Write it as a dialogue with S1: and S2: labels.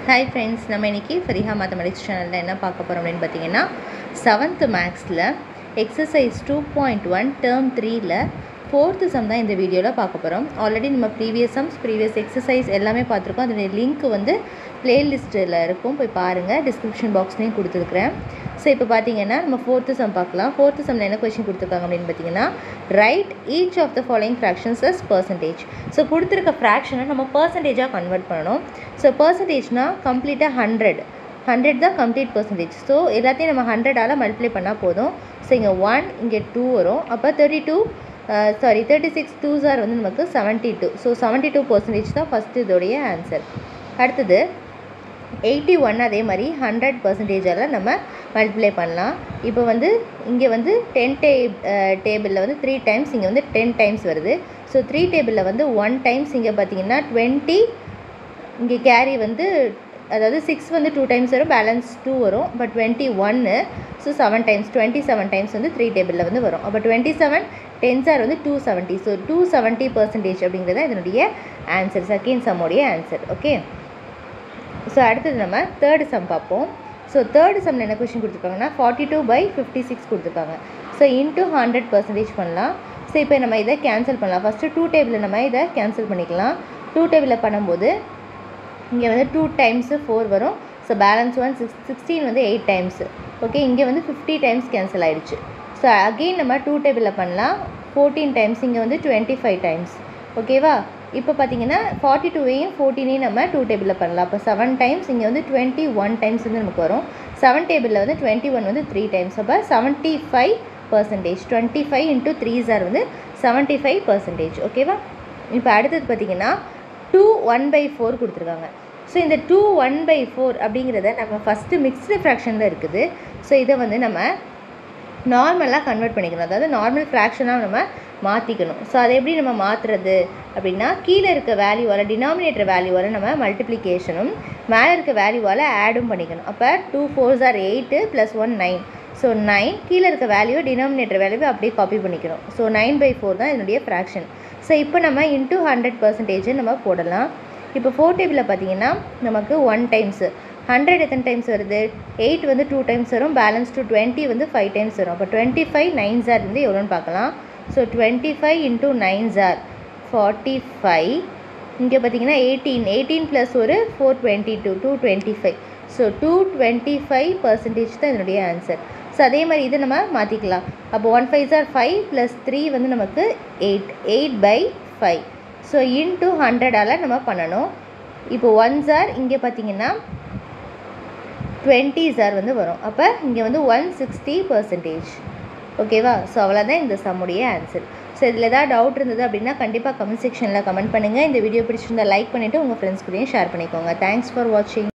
S1: Hi friends, நம்ம இன்னைக்கு Fariha mathematics சேனல்ல என்ன பார்க்க போறோம் அப்படினு பாத்தீங்கன்னா 7th மேத்ஸ்ல எக்சர்சைஸ் 2.1 டேர்ம் 3ல 4th சம் தான் இந்த வீடியோல பார்க்க போறோம். ஆல்ரெடி நம்ம previous sums, previous exercise எல்லாமே பார்த்திருக்கோம். அதோட லிங்க் வந்து பிளேலிஸ்ட்ல இருக்கும். போய் பாருங்க. டிஸ்கிரிப்ஷன் பாக்ஸ்லயும் கொடுத்திருக்கேன். சோ இப்போ பாத்தீங்கன்னா நம்ம 4th சம் பார்க்கலாம். 4th சம்ல என்ன क्वेश्चन கொடுத்திருக்காங்க அப்படினு பாத்தீங்கன்னா write each of the following fractions as percentage. So கொடுத்திருக்க fraction நம்ம percentage-ஆ கன்வர்ட் பண்ணனும். சோ percentage-னா கம்ப்ளீட்டா 100 தான் complete percentage. ஸோ எல்லாத்தையும் நம்ம 100ஆல் மல்டிப்ளை பண்ணால் போதும். ஸோ இங்கே 1 இங்கே 2 வரும். அப்போ 36 2s ஆர் வந்து நமக்கு 72. ஸோ 72% தான் ஃபஸ்ட்டு இதோடைய ஆன்சர். அடுத்தது 81 அதே மாதிரி 100%ஆல் நம்ம மல்டிப்ளை பண்ணலாம். இப்போ வந்து இங்கே வந்து 10 டேபிளில் வந்து 3 டைம்ஸ், இங்கே வந்து 10 டைம்ஸ் வருது. ஸோ 3 டேபிளில் வந்து 1 டைம்ஸ், இங்கே பார்த்தீங்கன்னா 20, இங்கே கேரி வந்து அதாவது 6 வந்து 2 டைம்ஸ் வரும், பேலன்ஸ் 2 வரும். பட் 21 ஸோ 7 டைம்ஸ், 27 டைம்ஸ் வந்து 3 டேபிளில் வந்து வரும். அப்போ 27 10s ஆர் வந்து 270. ஸோ 270% அப்படிங்கிறது தான் இதனுடைய ஆன்சர், செகண்ட் சம்முடைய ஆன்சர். ஓகே, ஸோ அடுத்தது நம்ம தேர்டு சம் பார்ப்போம். ஸோ தேர்டு சம்மில் என்ன கொஸ்டின் கொடுத்துருக்காங்கன்னா 42/56 கொடுத்துருக்காங்க. ஸோ இன்ட்டு 100% பண்ணலாம். ஸோ இப்போ நம்ம இதை கேன்சல் பண்ணலாம். ஃபஸ்ட்டு 2 டேபிளில் நம்ம இதை கேன்சல் பண்ணிக்கலாம். 2 டேபிளில் பண்ணும்போது இங்கே வந்து 2 டைம்ஸு 4 வரும். ஸோ பேலன்ஸ் 16 வந்து 8 டைம்ஸு. ஓகே, இங்கே வந்து 50 டைம்ஸ் கேன்சல் ஆகிடுச்சு. ஸோ அகெயின் நம்ம 2 டேபிளில் பண்ணலாம். 14 டைம்ஸ், இங்கே வந்து 25 டைம்ஸ். ஓகேவா, இப்போ பார்த்தீங்கன்னா 42ஐயும் 14ஐயும் நம்ம 2 டேபிளில் பண்ணலாம். அப்போ 7 டைம்ஸ், இங்கே வந்து 21 டைம்ஸ் வந்து நமக்கு வரும். 7 டேபிளில் வந்து 21 வந்து 3 டைம்ஸ். அப்போ 75%. 25 × 3s ஆர் வந்து 75%. ஓகேவா, இப்போ அடுத்தது பார்த்தீங்கன்னா 2 1/4 கொடுத்துருக்காங்க. ஸோ இந்த 2 1/4 அப்படிங்கிறத நம்ம ஃபஸ்ட்டு மிக்ஸ்டு ஃப்ராக்ஷனில் இருக்குது. ஸோ இதை வந்து நம்ம நார்மலாக கன்வெர்ட் பண்ணிக்கணும், அதாவது நார்மல் ஃப்ராக்ஷனாக நம்ம மாற்றிக்கணும். ஸோ அதை எப்படி நம்ம மாற்றுறது அப்படின்னா, கீழே இருக்க வேல்யூவால், டினாமினேட்டர் வேல்யூவால் நம்ம மல்டிப்ளிகேஷனும் மேலே இருக்க வேல்யூவால் ஆடும் பண்ணிக்கணும். அப்போ 2 4s ஆர் 8 + 1 9. ஸோ 9 கீழே இருக்க வேல்யூ டினாமினேட்டர் வேல்யூவை அப்படியே காப்பி பண்ணிக்கணும். ஸோ 9/4 தான் இதனுடைய ஃப்ராக்ஷன். ஸோ இப்போ நம்ம இன்ட்டு 100% நம்ம போடலாம். இப்போ 4 டேபிளில் பார்த்தீங்கன்னா நமக்கு 1 டைம்ஸு, 100 எத்தனை டைம்ஸ் வருது, 8 வந்து 2 டைம்ஸ் வரும், பேலன்ஸ் 20 வந்து 5 டைம்ஸ் வரும். அப்போ 25 9s ஆர் வந்து எவ்வளோன்னு பார்க்கலாம். So 25 × 9s are 45. இங்கே பார்த்தீங்கன்னா 18 + ஒரு 4 22 225. ஸோ 225% தான் இதனுடைய ஆன்சர். ஸோ அதே மாதிரி இதை நம்ம மாற்றிக்கலாம். அப்போ 1 5s ஆர் 5 + 3 வந்து நமக்கு 8/5. ஸோ இன்ட்டு 100ஆல் நம்ம பண்ணணும். இப்போ 1s ஆர் இங்கே பார்த்தீங்கன்னா 20s ஆர் வந்து வரும். அப்போ இங்கே வந்து 160%. ஓகேவா, ஸோ அவ்வளோதான் இந்த சம்முடைய ஆன்சர். ஸோ இதில் ஏதாவது டவுட் இருந்தது அப்படின்னா கண்டிப்பாக கமெண்ட் செக்ஷனில் கமெண்ட் பண்ணுங்கள். இந்த வீடியோ பிடிச்சிருந்தால் லைக் பண்ணிவிட்டு உங்கள் ஃப்ரெண்ட்ஸ் கூடயும் ஷேர் பண்ணிக்கோங்க. தேங்க்ஸ் ஃபார் வாட்சிங்.